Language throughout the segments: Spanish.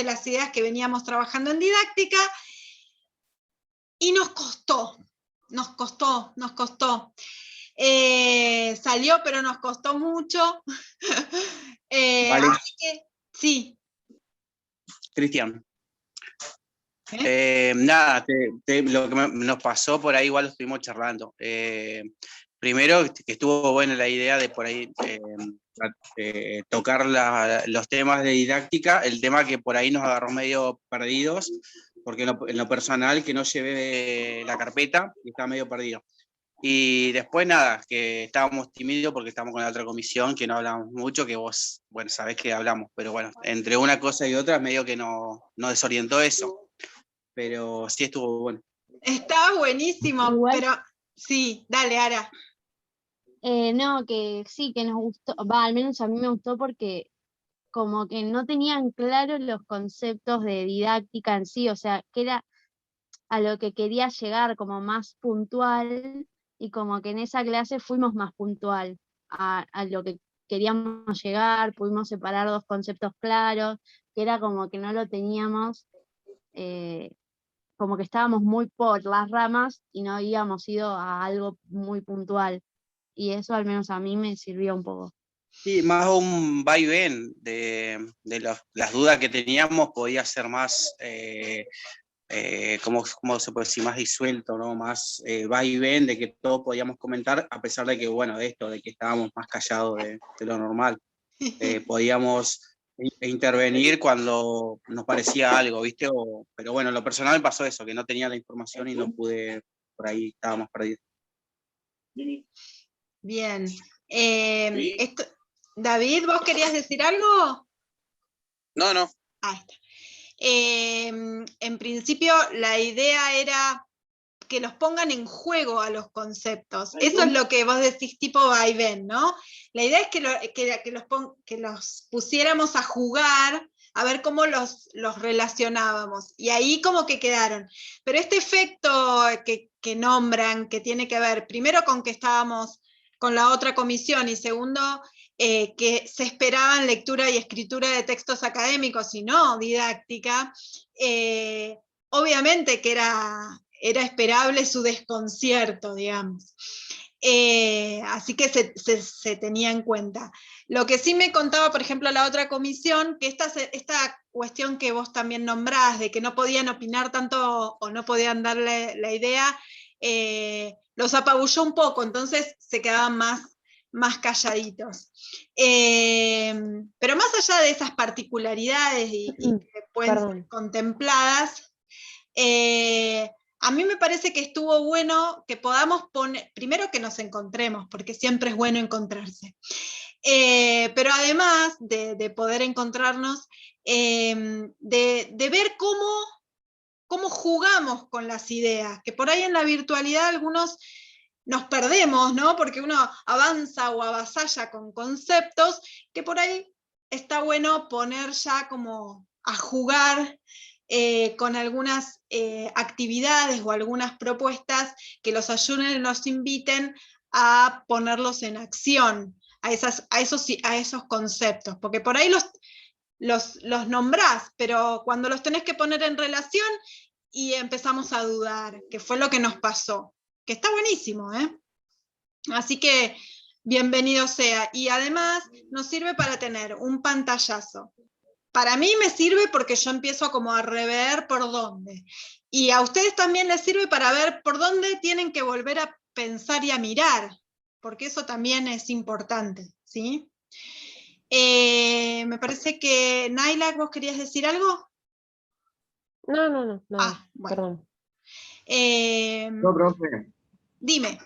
de las ideas que veníamos trabajando en didáctica, y nos costó. Salió, pero nos costó mucho. Vale. Así que, sí. Cristian. Nada, lo que nos pasó por ahí igual lo estuvimos charlando. Primero, que estuvo buena la idea de por ahí tocar los temas de didáctica, el tema que por ahí nos agarró medio perdidos, porque en lo personal que no llevé la carpeta y estaba medio perdido. Y después nada, que estábamos tímidos porque estábamos con la otra comisión, que no hablamos mucho, que vos, bueno, sabés que hablamos, pero bueno, entre una cosa y otra medio que nos desorientó eso. Pero sí estuvo bueno. Estaba buenísimo, igual, pero sí, dale, Ara. No, que sí, que nos gustó, al menos a mí me gustó porque como que no tenían claro los conceptos de didáctica en sí, o sea, que era a lo que quería llegar como más puntual, y como que en esa clase fuimos más puntual a lo que queríamos llegar, pudimos separar dos conceptos claros, que era como que no lo teníamos, como que estábamos muy por las ramas y no habíamos ido a algo muy puntual. Y eso al menos a mí me sirvió un poco. Sí, más un vaivén de las dudas que teníamos, podía ser más, ¿cómo se puede decir? Más disuelto, ¿no? Más vaivén de que todos podíamos comentar, a pesar de que, bueno, de esto, de que estábamos más callados de lo normal. Podíamos intervenir cuando nos parecía algo, ¿viste? Pero bueno, en lo personal pasó eso, que no tenía la información y no pude, por ahí estábamos perdidos. Bien. David, ¿vos querías decir algo? No. Ahí está. En principio, la idea era que los pongan en juego a los conceptos. Eso es lo que vos decís, tipo vaivén, ¿no? La idea es que los pusiéramos a jugar, a ver cómo los relacionábamos. Y ahí como que quedaron. Pero este efecto que nombran, que tiene que ver primero con que estábamos con la otra comisión, y segundo, que se esperaban lectura y escritura de textos académicos y no didáctica, obviamente que era esperable su desconcierto, digamos. Así que se tenía en cuenta. Lo que sí me contaba, por ejemplo, la otra comisión, que esta cuestión que vos también nombrás, de que no podían opinar tanto o no podían darle la idea, los apabulló un poco, entonces se quedaban más calladitos. Pero más allá de esas particularidades y que pueden ser contempladas, a mí me parece que estuvo bueno que podamos poner, primero que nos encontremos, porque siempre es bueno encontrarse, pero además de poder encontrarnos, de ver cómo jugamos con las ideas, que por ahí en la virtualidad algunos nos perdemos, ¿no? Porque uno avanza o avasalla con conceptos que por ahí está bueno poner ya como a jugar con algunas actividades o algunas propuestas que los ayuden y nos inviten a ponerlos en acción, a esos conceptos, porque por ahí los nombrás, pero cuando los tenés que poner en relación y empezamos a dudar, que fue lo que nos pasó, que está buenísimo, ¿eh? Así que bienvenido sea. Y además nos sirve para tener un pantallazo. Para mí me sirve porque yo empiezo como a rever por dónde. Y a ustedes también les sirve para ver por dónde tienen que volver a pensar y a mirar, porque eso también es importante, ¿sí? Me parece que, Naila, ¿vos querías decir algo? No, bueno. Perdón. No, profe. Dime.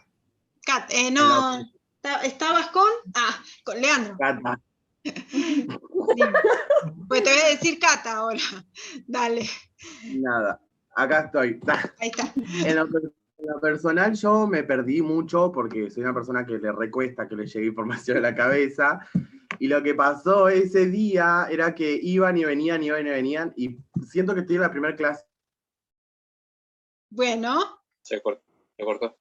Kat, no, ¿estabas con? Con Leandro. Cata. Pues te voy a decir Cata ahora. Dale. Nada, acá estoy. Ahí está. En lo personal yo me perdí mucho porque soy una persona que le recuesta que le llegue información a la cabeza. Y lo que pasó ese día era que iban y venían, y siento que estoy en la primera clase. Bueno. Se cortó.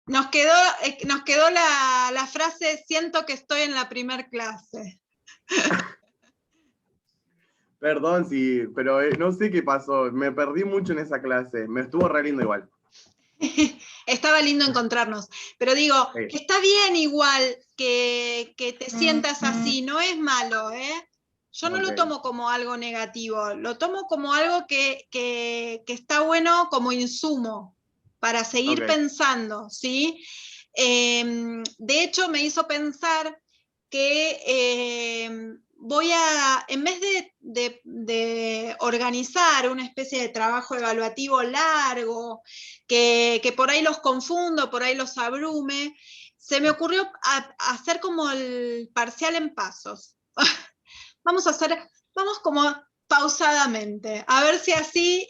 Nos quedó la frase, siento que estoy en la primer clase. Perdón, sí, pero no sé qué pasó. Me perdí mucho en esa clase. Me estuvo re lindo igual. Estaba lindo encontrarnos, pero digo, Sí. que está bien igual que te sientas así, no es malo, ¿eh? Yo no lo tomo como algo negativo, lo tomo como algo que está bueno como insumo para seguir pensando, ¿sí? De hecho, me hizo pensar que voy a, en vez de organizar una especie de trabajo evaluativo largo, que por ahí los confundo, por ahí los abrume, se me ocurrió hacer como el parcial en pasos. Vamos como pausadamente, a ver si así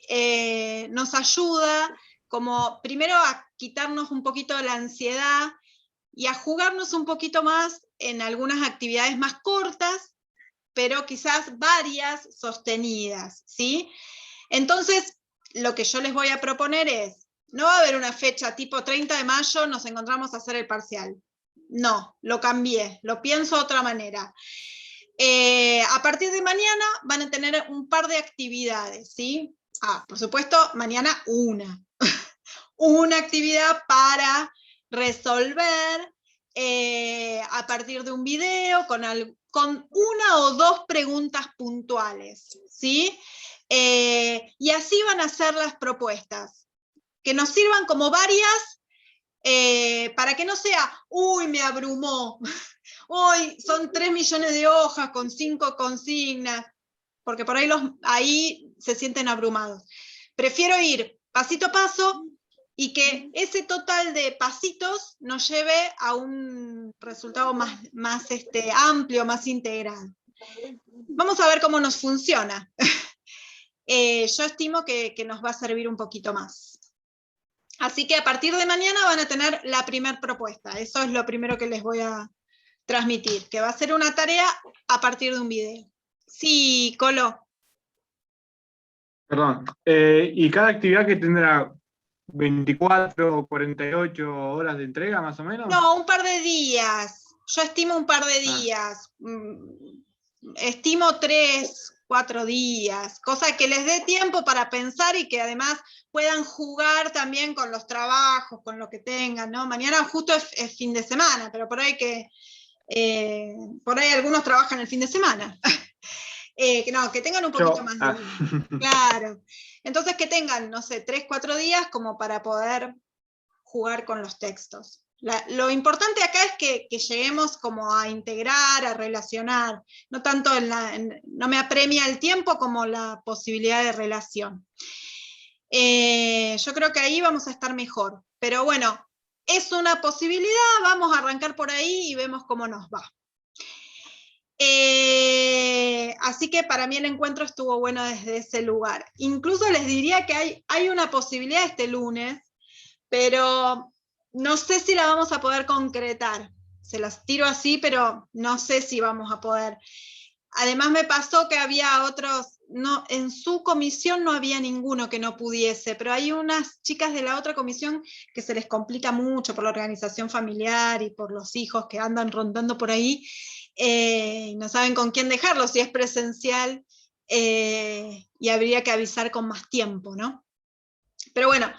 nos ayuda, como primero a quitarnos un poquito de la ansiedad y a jugarnos un poquito más en algunas actividades más cortas, pero quizás varias sostenidas, ¿sí? Entonces, lo que yo les voy a proponer es, no va a haber una fecha tipo 30 de mayo, nos encontramos a hacer el parcial. No, lo cambié, lo pienso de otra manera. A partir de mañana van a tener un par de actividades, ¿sí? Por supuesto, mañana una. Una actividad para resolver a partir de un video con una o dos preguntas puntuales, ¿sí? Y así van a ser las propuestas, que nos sirvan como varias, para que no sea, uy, me abrumó, hoy son 3 millones de hojas con 5 consignas, porque por ahí, ahí se sienten abrumados. Prefiero ir pasito a paso y que ese total de pasitos nos lleve a un resultado más amplio, más integral. Vamos a ver cómo nos funciona. Yo estimo que nos va a servir un poquito más. Así que a partir de mañana van a tener la primera propuesta. Eso es lo primero que les voy a transmitir, que va a ser una tarea a partir de un video. Sí, Colo. Perdón. ¿Y cada actividad que tendrá 24 o 48 horas de entrega, más o menos? No, un par de días. Yo estimo un par de días. Estimo 3, 4 días. Cosa que les dé tiempo para pensar y que además puedan jugar también con los trabajos, con lo que tengan, ¿no? Mañana justo es fin de semana, pero por ahí por ahí algunos trabajan el fin de semana. Que tengan un poquito más de días. Claro. Entonces que tengan, no sé, 3, 4 días como para poder jugar con los textos. Lo importante acá es que lleguemos como a integrar, a relacionar, no tanto no me apremia el tiempo como la posibilidad de relación. Yo creo que ahí vamos a estar mejor, pero bueno, es una posibilidad, vamos a arrancar por ahí y vemos cómo nos va. Así que para mí el encuentro estuvo bueno desde ese lugar. Incluso les diría que hay una posibilidad este lunes, pero no sé si la vamos a poder concretar. Se las tiro así, pero no sé si vamos a poder. Además me pasó que había otros, no, en su comisión no había ninguno que no pudiese, pero hay unas chicas de la otra comisión que se les complica mucho por la organización familiar y por los hijos que andan rondando por ahí, y no saben con quién dejarlo, si es presencial, y habría que avisar con más tiempo, ¿no? Pero bueno,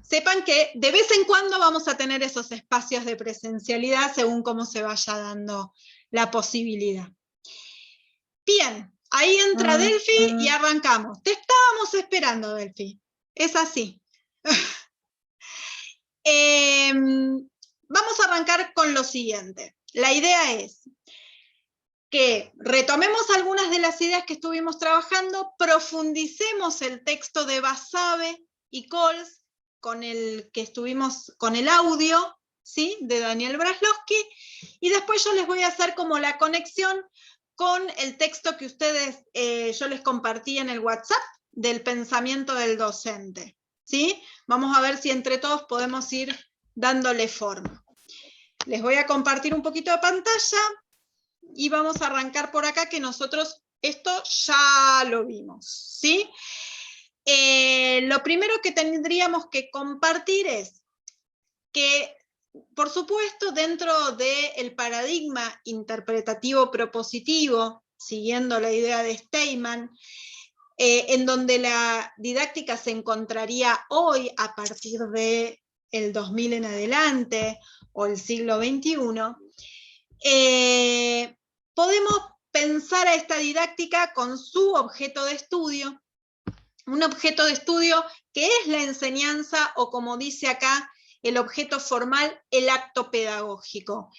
sepan que de vez en cuando vamos a tener esos espacios de presencialidad según cómo se vaya dando la posibilidad. Bien, ahí entra Delphi y arrancamos. Te estábamos esperando, Delphi. Es así. Vamos a arrancar con lo siguiente. La idea es que retomemos algunas de las ideas que estuvimos trabajando, profundicemos el texto de Basabe y Coles con el que estuvimos, con el audio, ¿sí?, de Daniel Brajlowski, y después yo les voy a hacer como la conexión con el texto que ustedes, yo les compartí en el WhatsApp, del pensamiento del docente, ¿sí? Vamos a ver si entre todos podemos ir dándole forma. Les voy a compartir un poquito de pantalla, y vamos a arrancar por acá, que nosotros esto ya lo vimos, ¿sí? Lo primero que tendríamos que compartir es que, por supuesto, dentro del paradigma interpretativo propositivo siguiendo la idea de Steinman, en donde la didáctica se encontraría hoy a partir del 2000 en adelante, o el siglo XXI, podemos pensar a esta didáctica con su objeto de estudio, un objeto de estudio que es la enseñanza, o como dice acá, el objeto formal, el acto pedagógico.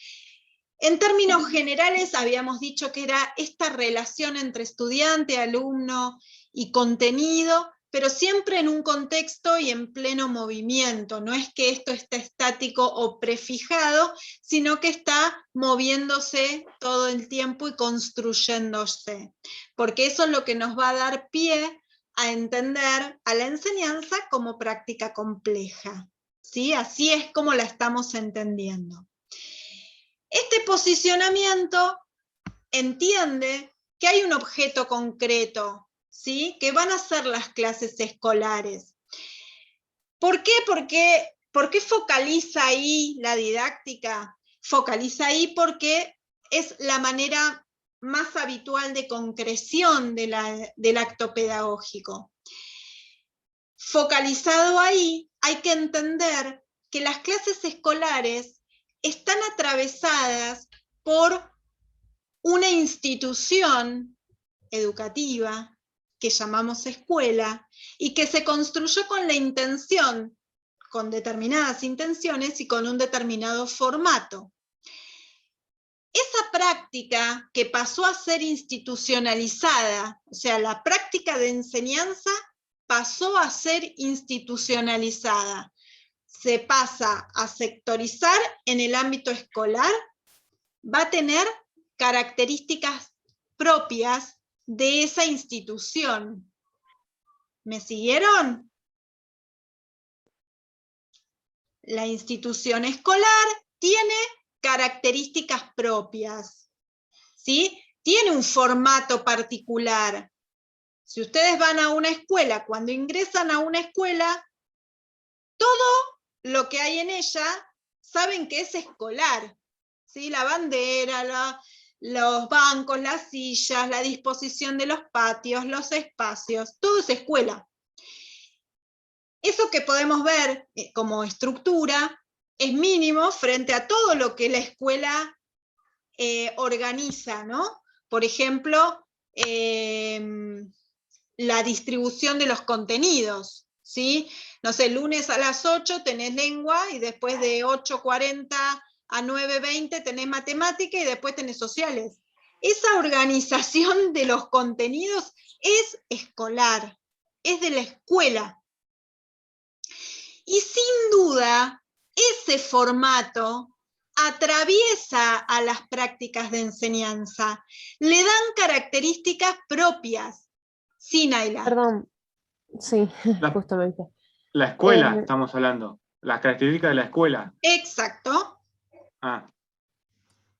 En términos generales habíamos dicho que era esta relación entre estudiante, alumno y contenido, pero siempre en un contexto y en pleno movimiento. No es que esto esté estático o prefijado, sino que está moviéndose todo el tiempo y construyéndose. Porque eso es lo que nos va a dar pie a entender a la enseñanza como práctica compleja. ¿Sí? Así es como la estamos entendiendo. Este posicionamiento entiende que hay un objeto concreto, ¿sí? Que van a ser las clases escolares. ¿Por qué? ¿Por qué focaliza ahí la didáctica? Focaliza ahí porque es la manera más habitual de concreción del acto pedagógico. Focalizado ahí, hay que entender que las clases escolares están atravesadas por una institución educativa que llamamos escuela y que se construyó con la intención, con determinadas intenciones y con un determinado formato. Esa práctica que pasó a ser institucionalizada, o sea, la práctica de enseñanza pasó a ser institucionalizada. Se pasa a sectorizar en el ámbito escolar, va a tener características propias de esa institución. ¿Me siguieron? La institución escolar tiene características propias, ¿sí? Tiene un formato particular. Si ustedes van a una escuela, cuando ingresan a una escuela, todo lo que hay en ella saben que es escolar, ¿sí? La bandera, los bancos, las sillas, la disposición de los patios, los espacios, todo es escuela. Eso que podemos ver como estructura es mínimo frente a todo lo que la escuela organiza, ¿no? Por ejemplo, la distribución de los contenidos, ¿sí? No sé, lunes a las 8 tenés lengua y después de 8:40 a 9:20 tenés matemática y después tenés sociales. Esa organización de los contenidos es escolar, es de la escuela. Y sin duda, ese formato atraviesa a las prácticas de enseñanza, le dan características propias. Sí, Naila. Perdón, sí, justamente. La escuela, estamos hablando. Las características de la escuela. Exacto. Ah.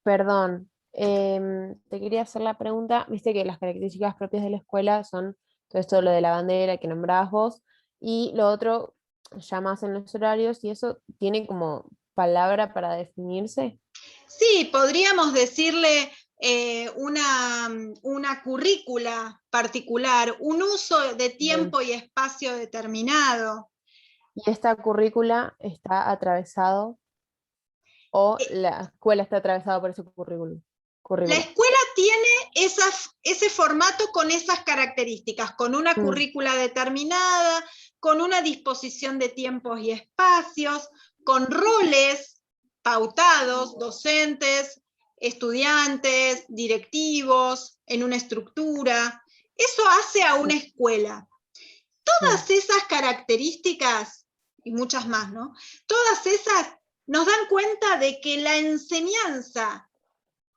Perdón, te quería hacer la pregunta, viste que las características propias de la escuela son todo esto, lo de la bandera que nombrabas vos, y lo otro ya más en los horarios, y eso tiene como palabra para definirse. Sí, podríamos decirle una currícula particular, un uso de tiempo y espacio determinado. ¿Y esta currícula está atravesado o la escuela está atravesada por ese currículum? La escuela tiene ese formato con esas características, con una currícula determinada, con una disposición de tiempos y espacios, con roles pautados, docentes, estudiantes, directivos, en una estructura. Eso hace a una escuela. Todas esas características, y muchas más, ¿no? Todas esas nos dan cuenta de que la enseñanza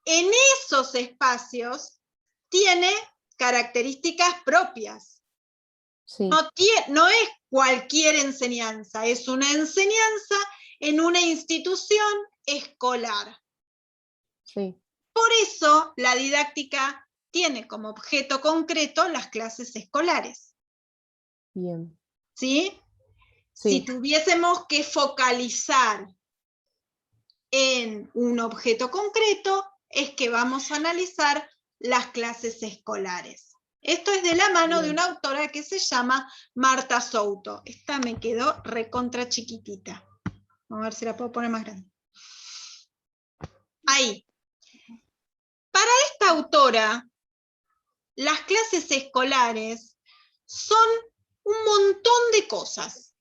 en esos espacios tiene características propias. Sí. No es cualquier enseñanza, es una enseñanza en una institución escolar. Sí. Por eso la didáctica tiene como objeto concreto las clases escolares. Bien. ¿Sí? Sí. Si tuviésemos que focalizar en un objeto concreto, es que vamos a analizar las clases escolares. Esto es de la mano de una autora que se llama Marta Souto. Esta me quedó recontra chiquitita. Vamos a ver si la puedo poner más grande. Ahí. Para esta autora, las clases escolares son un montón de cosas.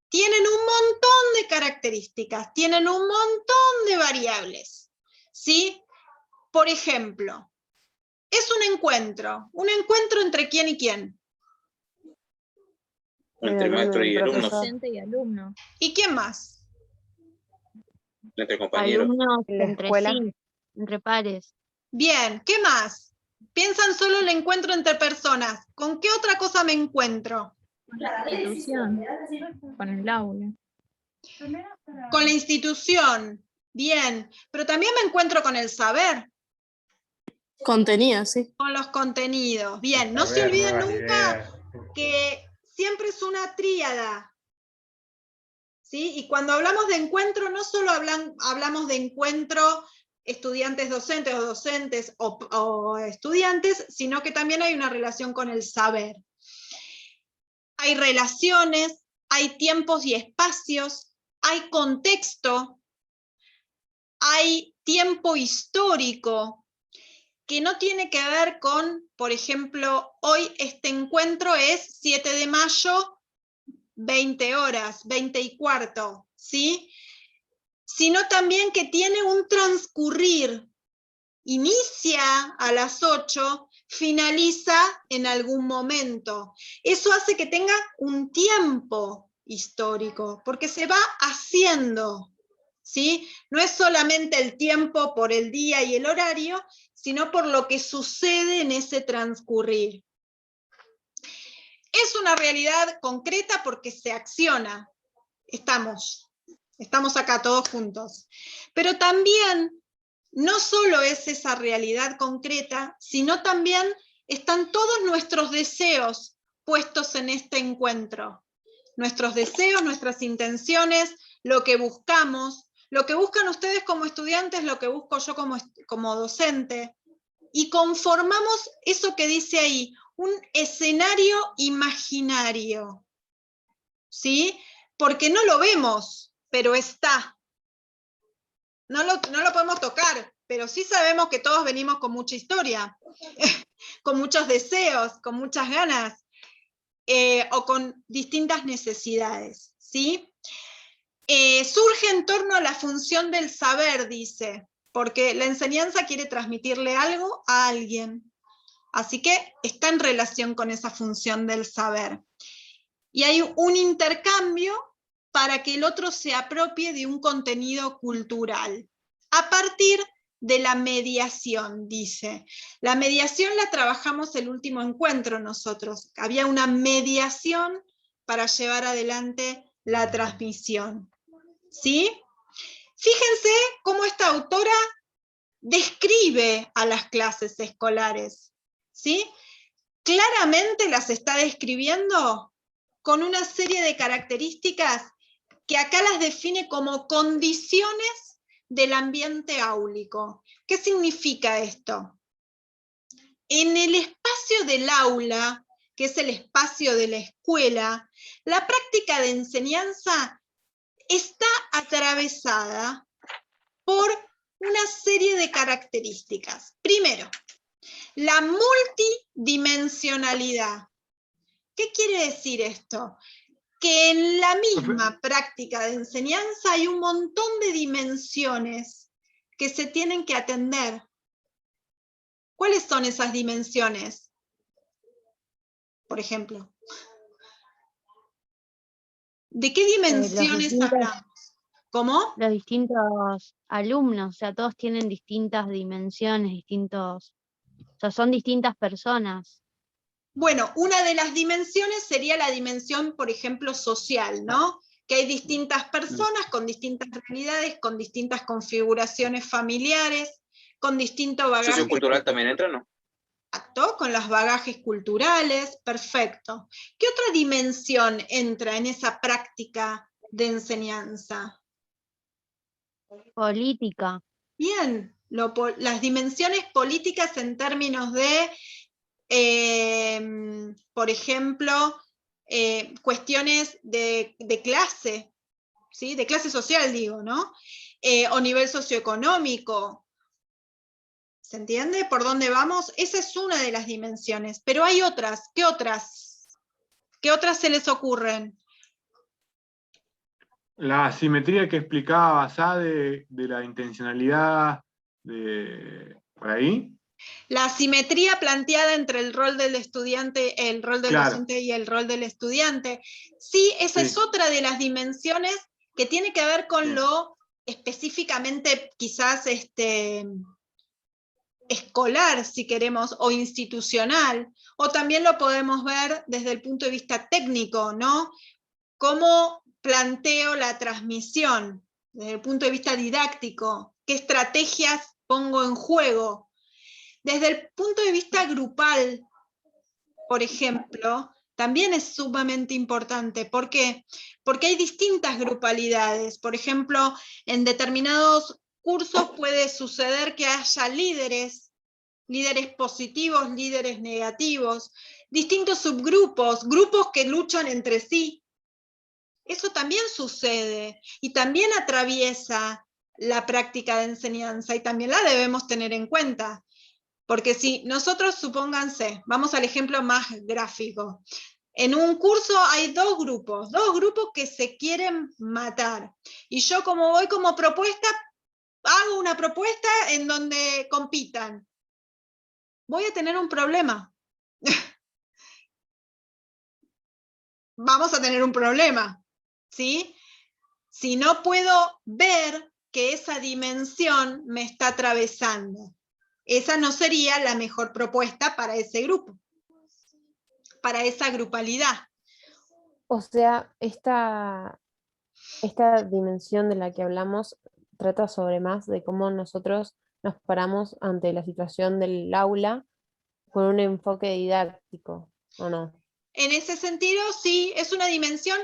Tienen un montón de características, tienen un montón de variables. ¿Sí? Por ejemplo, es un encuentro entre quién y quién. Entre maestro y alumnos. Docente y alumno. ¿Y quién más? Entre compañeros. Alumnos En la entre escuela. sí, entre pares. Bien, ¿qué más? Piensan solo el encuentro entre personas. ¿Con qué otra cosa me encuentro? Con la institución. Con el aula. Con la institución. Bien, pero también me encuentro con el saber, Contenido, sí. con los contenidos. Bien, no se olviden nunca que siempre es una tríada. ¿Sí? Y cuando hablamos de encuentro, no solo hablamos de encuentro estudiantes-docentes o docentes o estudiantes, sino que también hay una relación con el saber. Hay relaciones, hay tiempos y espacios, hay contexto, hay tiempo histórico, que no tiene que ver con, por ejemplo, hoy este encuentro es 7 de mayo, 20 horas, 20:15, ¿sí? Sino también que tiene un transcurrir. Inicia a las 8, finaliza en algún momento. Eso hace que tenga un tiempo histórico, porque se va haciendo, ¿sí? No es solamente el tiempo por el día y el horario, sino por lo que sucede en ese transcurrir. Es una realidad concreta porque se acciona. Estamos acá todos juntos. Pero también no solo es esa realidad concreta, sino también están todos nuestros deseos puestos en este encuentro. Nuestros deseos, nuestras intenciones, lo que buscamos, lo que buscan ustedes como estudiantes, lo que busco yo como docente. Y conformamos eso que dice ahí, un escenario imaginario. ¿Sí? Porque no lo vemos, pero está. No lo podemos tocar, pero sí sabemos que todos venimos con mucha historia, con muchos deseos, con muchas ganas, o con distintas necesidades, ¿sí? Surge en torno a la función del saber, dice, porque la enseñanza quiere transmitirle algo a alguien, así que está en relación con esa función del saber. Y hay un intercambio para que el otro se apropie de un contenido cultural, a partir de la mediación, dice. La mediación la trabajamos el último encuentro nosotros. Había una mediación para llevar adelante la transmisión. ¿Sí? Fíjense cómo esta autora describe a las clases escolares. ¿Sí? Claramente las está describiendo con una serie de características que acá las define como condiciones del ambiente áulico. ¿Qué significa esto? En el espacio del aula, que es el espacio de la escuela, la práctica de enseñanza está atravesada por una serie de características. Primero, la multidimensionalidad. ¿Qué quiere decir esto? Que en la misma práctica de enseñanza hay un montón de dimensiones que se tienen que atender. ¿Cuáles son esas dimensiones? Por ejemplo, ¿de qué dimensiones hablamos? ¿Cómo? Los distintos alumnos, o sea, todos tienen distintas dimensiones, o sea, son distintas personas. Bueno, una de las dimensiones sería la dimensión, por ejemplo, social, ¿no? Que hay distintas personas con distintas realidades, con distintas configuraciones familiares, con distinto bagaje. ¿Sociocultural también entra, no? Exacto, con los bagajes culturales, perfecto. ¿Qué otra dimensión entra en esa práctica de enseñanza? Política. Bien, las dimensiones políticas en términos de, por ejemplo, cuestiones de clase, ¿sí? De clase social, digo, ¿no? O nivel socioeconómico. ¿Se entiende por dónde vamos? Esa es una de las dimensiones, pero hay otras. ¿Qué otras? ¿Qué otras se les ocurren? La asimetría que explicaba Sade de la intencionalidad, por ahí. La asimetría planteada entre el rol del estudiante, el rol del docente y el rol del estudiante. Sí, esa es otra de las dimensiones que tiene que ver con lo específicamente quizás escolar, si queremos, o institucional, o también lo podemos ver desde el punto de vista técnico, ¿no? ¿Cómo planteo la transmisión desde el punto de vista didáctico? ¿Qué estrategias pongo en juego? Desde el punto de vista grupal, por ejemplo, también es sumamente importante. ¿Por qué? Porque hay distintas grupalidades. Por ejemplo, en determinados cursos puede suceder que haya líderes positivos, líderes negativos, distintos subgrupos, grupos que luchan entre sí. Eso también sucede y también atraviesa la práctica de enseñanza y también la debemos tener en cuenta. Porque si nosotros, supónganse, vamos al ejemplo más gráfico, en un curso hay dos grupos que se quieren matar. Y yo como voy como propuesta, hago una propuesta en donde compitan. Voy a tener un problema. Vamos a tener un problema, ¿sí? Si no puedo ver que esa dimensión me está atravesando. Esa no sería la mejor propuesta para ese grupo, para esa grupalidad. O sea, esta dimensión de la que hablamos trata sobre más de cómo nosotros nos paramos ante la situación del aula con un enfoque didáctico, ¿o no? En ese sentido, sí, es una dimensión,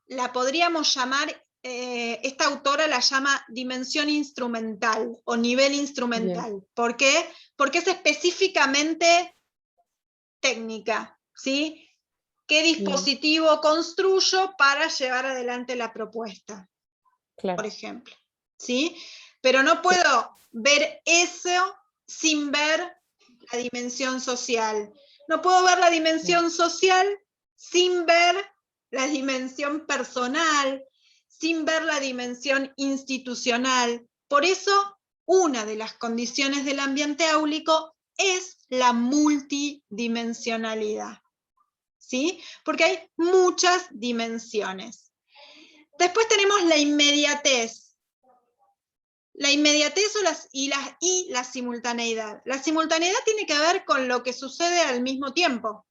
la podríamos llamar, esta autora la llama dimensión instrumental o nivel instrumental. Bien. ¿Por qué? Porque es específicamente técnica, ¿sí? ¿Qué dispositivo construyo para llevar adelante la propuesta? Claro. Por ejemplo, ¿sí? Pero no puedo ver eso sin ver la dimensión social. No puedo ver la dimensión social sin ver la dimensión personal, sin ver la dimensión institucional. Por eso, una de las condiciones del ambiente áulico es la multidimensionalidad, ¿sí? Porque hay muchas dimensiones. Después tenemos la inmediatez. La inmediatez y la simultaneidad. La simultaneidad tiene que ver con lo que sucede al mismo tiempo.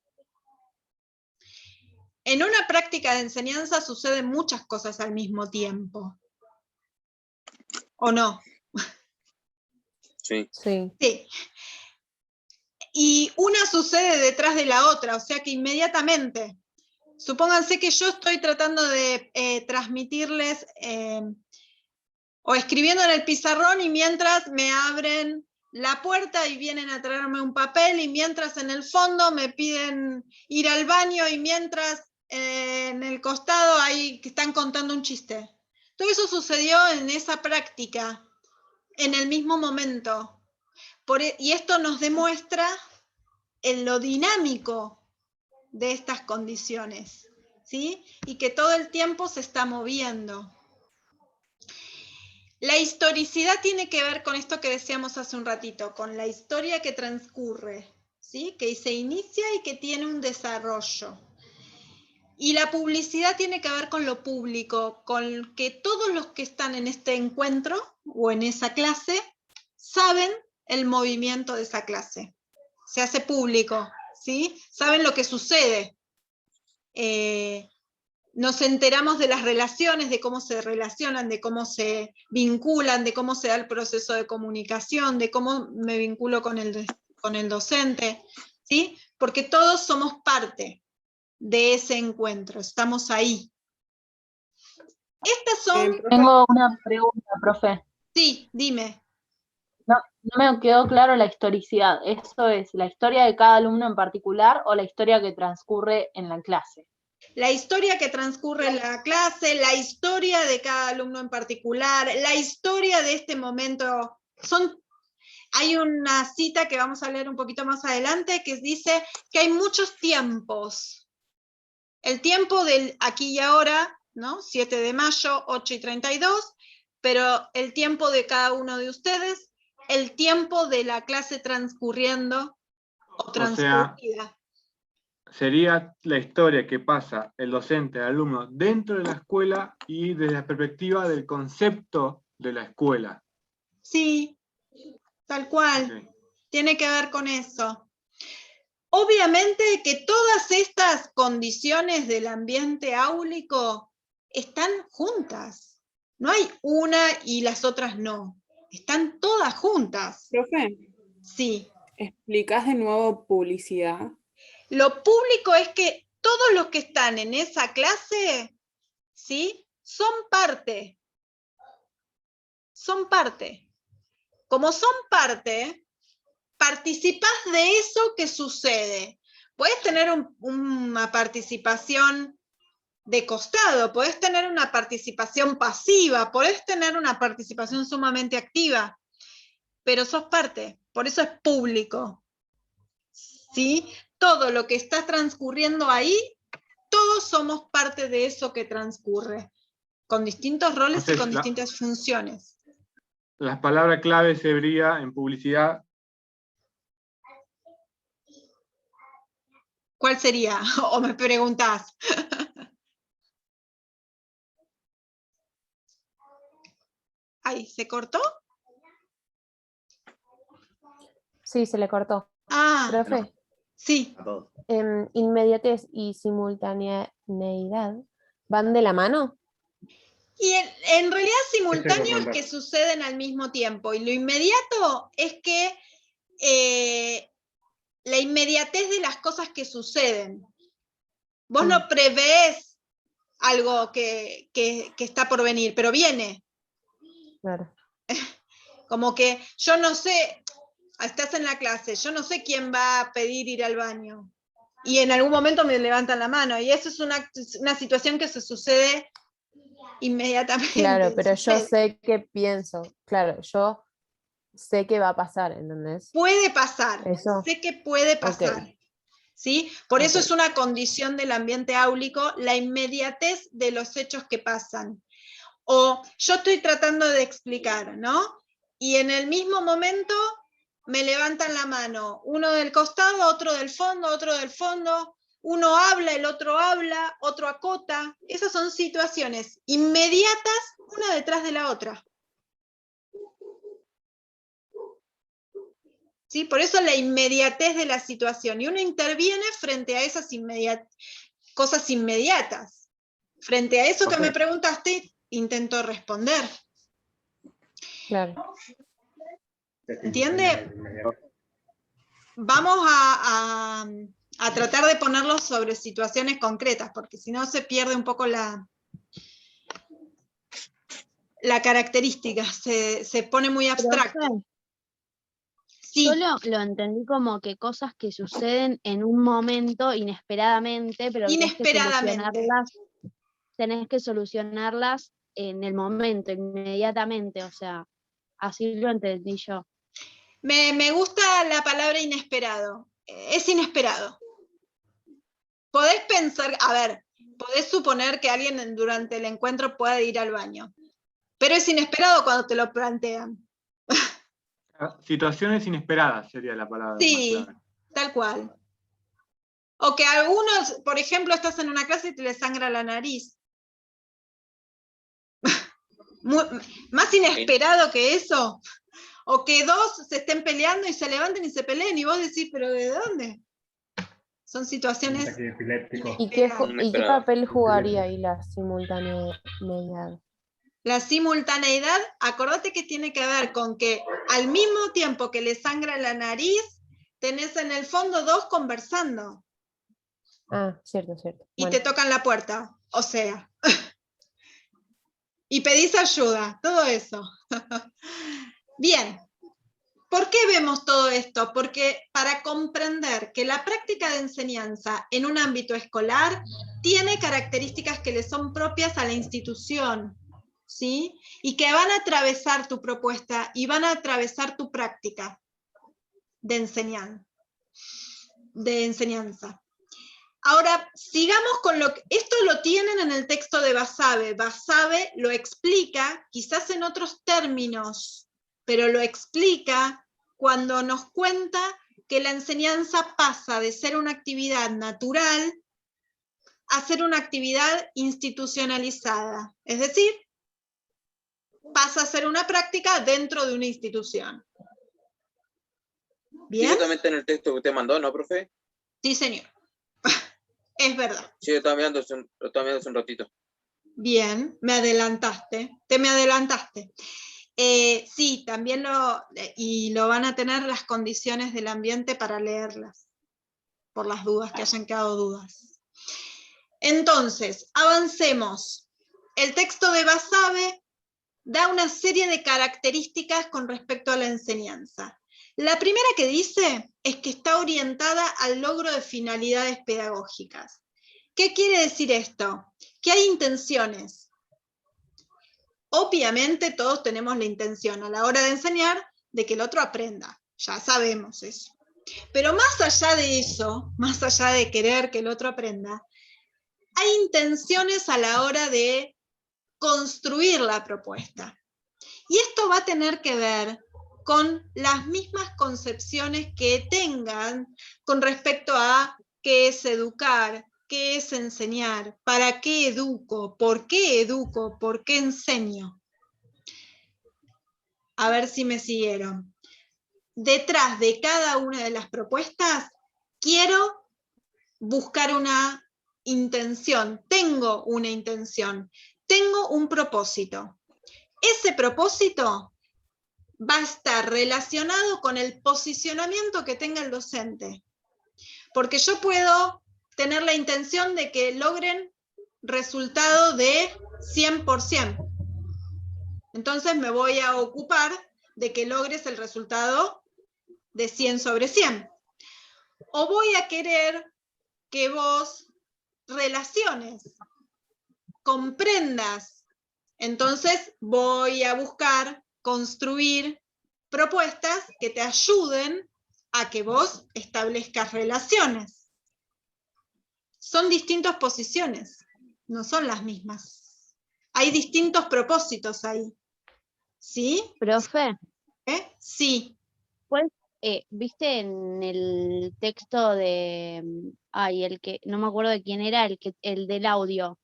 En una práctica de enseñanza suceden muchas cosas al mismo tiempo. ¿O no? Sí. Sí. Sí. Y una sucede detrás de la otra, o sea que inmediatamente. Supónganse que yo estoy tratando de transmitirles o escribiendo en el pizarrón y mientras me abren la puerta y vienen a traerme un papel y mientras en el fondo me piden ir al baño y mientras en el costado ahí están contando un chiste. Todo eso sucedió en esa práctica, en el mismo momento. Y esto nos demuestra en lo dinámico de estas condiciones, ¿sí? Y que todo el tiempo se está moviendo. La historicidad tiene que ver con esto que decíamos hace un ratito, con la historia que transcurre, ¿sí? Que se inicia y que tiene un desarrollo. Y la publicidad tiene que ver con lo público, con que todos los que están en este encuentro o en esa clase saben el movimiento de esa clase. Se hace público, ¿sí? Saben lo que sucede. Nos enteramos de las relaciones, de cómo se relacionan, de cómo se vinculan, de cómo se da el proceso de comunicación, de cómo me vinculo con el docente, ¿sí? Porque todos somos parte de ese encuentro, estamos ahí. Estas son... Tengo una pregunta, profe. Sí, dime. No me quedó claro la historicidad. ¿Eso es la historia de cada alumno en particular o la historia que transcurre en la clase? La historia que transcurre en la clase, la historia de cada alumno en particular, la historia de este momento. Hay una cita que vamos a leer un poquito más adelante que dice que hay muchos tiempos. El tiempo del aquí y ahora, ¿no? 7 de mayo, 8:32, pero el tiempo de cada uno de ustedes, el tiempo de la clase transcurriendo o transcurrida. O sea, sería la historia que pasa el docente, el alumno, dentro de la escuela y desde la perspectiva del concepto de la escuela. Sí, tal cual. Okay. Tiene que ver con eso. Obviamente que todas estas condiciones del ambiente áulico están juntas. No hay una y las otras no. Están todas juntas. Profe, Sí. ¿explicás de nuevo publicidad? Lo público es que todos los que están en esa clase, ¿sí? Son parte. Son parte. Como son parte, participás de eso que sucede. Puedes tener una participación de costado, podés tener una participación pasiva, podés tener una participación sumamente activa, pero sos parte, por eso es público. ¿Sí? Todo lo que está transcurriendo ahí, todos somos parte de eso que transcurre, con distintos roles y con distintas funciones. Las palabras clave sería en publicidad. ¿Cuál sería? ¿O me preguntás? Ay, ¿se cortó? Sí, se le cortó. Ah, profe. Sí. Inmediatez y simultaneidad ¿van de la mano? Y en realidad simultáneos que suceden al mismo tiempo. Y lo inmediato es que la inmediatez de las cosas que suceden. Vos no prevés algo que está por venir, pero viene. Claro. Como que yo no sé, estás en la clase, yo no sé quién va a pedir ir al baño. Y en algún momento me levantan la mano. Y eso es una situación que se sucede inmediatamente. Claro, pero yo sé qué pienso. Claro, yo sé que va a pasar, ¿entendés? Puede pasar. ¿Eso? Sé que puede pasar. Okay. ¿Sí? Por eso es una condición del ambiente áulico, la inmediatez de los hechos que pasan. O yo estoy tratando de explicar, ¿no? Y en el mismo momento me levantan la mano, uno del costado, otro del fondo, uno habla, el otro habla, otro acota. Esas son situaciones inmediatas, una detrás de la otra. ¿Sí? Por eso la inmediatez de la situación. Y uno interviene frente a esas cosas inmediatas. Frente a eso que me preguntaste, intento responder. Claro. ¿Entiende? Vamos a tratar de ponerlo sobre situaciones concretas, porque si no se pierde un poco la característica, se pone muy abstracto. Sí. Yo lo entendí como que cosas que suceden en un momento inesperadamente, pero tenés que solucionarlas en el momento, inmediatamente, o sea, así lo entendí yo. Me gusta la palabra inesperado, es inesperado. Podés pensar, a ver, podés suponer que alguien durante el encuentro pueda ir al baño, pero es inesperado cuando te lo plantean. Situaciones inesperadas sería la palabra. Sí, tal cual. O que algunos, por ejemplo, estás en una clase y te le sangra la nariz. Más inesperado que eso. O que dos se estén peleando y se levanten y se peleen y vos decís, ¿pero de dónde? Son situaciones... ¿Y qué papel jugaría ahí la simultaneidad? La simultaneidad, acordate que tiene que ver con que al mismo tiempo que le sangra la nariz, tenés en el fondo dos conversando. Ah, cierto. Y te tocan la puerta, o sea. Y pedís ayuda, todo eso. Bien. ¿Por qué vemos todo esto? Porque para comprender que la práctica de enseñanza en un ámbito escolar tiene características que le son propias a la institución, ¿sí? Y que van a atravesar tu propuesta y van a atravesar tu práctica de enseñanza. Ahora, sigamos con lo que... Esto lo tienen en el texto de Basabe. Basabe lo explica, quizás en otros términos, pero lo explica cuando nos cuenta que la enseñanza pasa de ser una actividad natural a ser una actividad institucionalizada. Es decir, pasa a ser una práctica dentro de una institución. ¿Bien? Directamente en el texto que usted mandó, ¿no, profe? Sí, señor. Es verdad. Sí, lo estaba mirando hace un ratito. Bien, me adelantaste. Te me adelantaste. Sí, también lo van a tener las condiciones del ambiente para leerlas, por las dudas, que hayan quedado dudas. Entonces, avancemos. El texto de Basabe da una serie de características con respecto a la enseñanza. La primera que dice es que está orientada al logro de finalidades pedagógicas. ¿Qué quiere decir esto? Que hay intenciones. Obviamente todos tenemos la intención a la hora de enseñar de que el otro aprenda, ya sabemos eso. Pero más allá de eso, más allá de querer que el otro aprenda, hay intenciones a la hora de construir la propuesta. Y esto va a tener que ver con las mismas concepciones que tengan con respecto a qué es educar, qué es enseñar, para qué educo, por qué enseño. A ver si me siguieron. Detrás de cada una de las propuestas, quiero buscar una intención, tengo una intención, tengo un propósito. Ese propósito va a estar relacionado con el posicionamiento que tenga el docente. Porque yo puedo tener la intención de que logren resultado de 100%. Entonces me voy a ocupar de que logres el resultado de 100 sobre 100. O voy a querer que vos relaciones, comprendas. Entonces voy a buscar construir propuestas que te ayuden a que vos establezcas relaciones. Son distintas posiciones, no son las mismas. Hay distintos propósitos ahí. ¿Sí? Profe. Sí. Pues, viste en el texto de, el que, no me acuerdo de quién era, el del audio.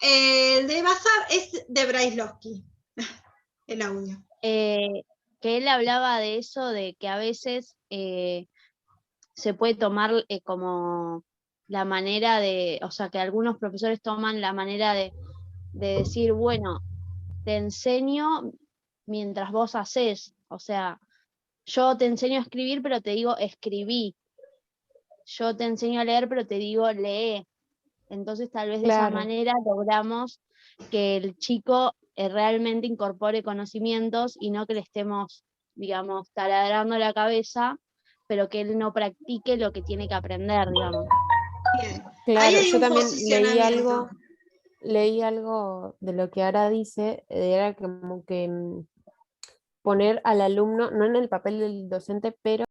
El de Basabe es de Brailovsky, el audio. Que él hablaba de eso, de que a veces se puede tomar como la manera de, o sea, que algunos profesores toman la manera de decir, bueno, te enseño mientras vos hacés, o sea, yo te enseño a escribir, pero te digo escribí. Yo te enseño a leer, pero te digo lee. Entonces tal vez de esa manera logramos que el chico realmente incorpore conocimientos y no que le estemos, digamos, taladrando la cabeza, pero que él no practique lo que tiene que aprender, digamos. Bien. Claro, yo también leí algo de lo que Ara dice, era como que poner al alumno, no en el papel del docente, pero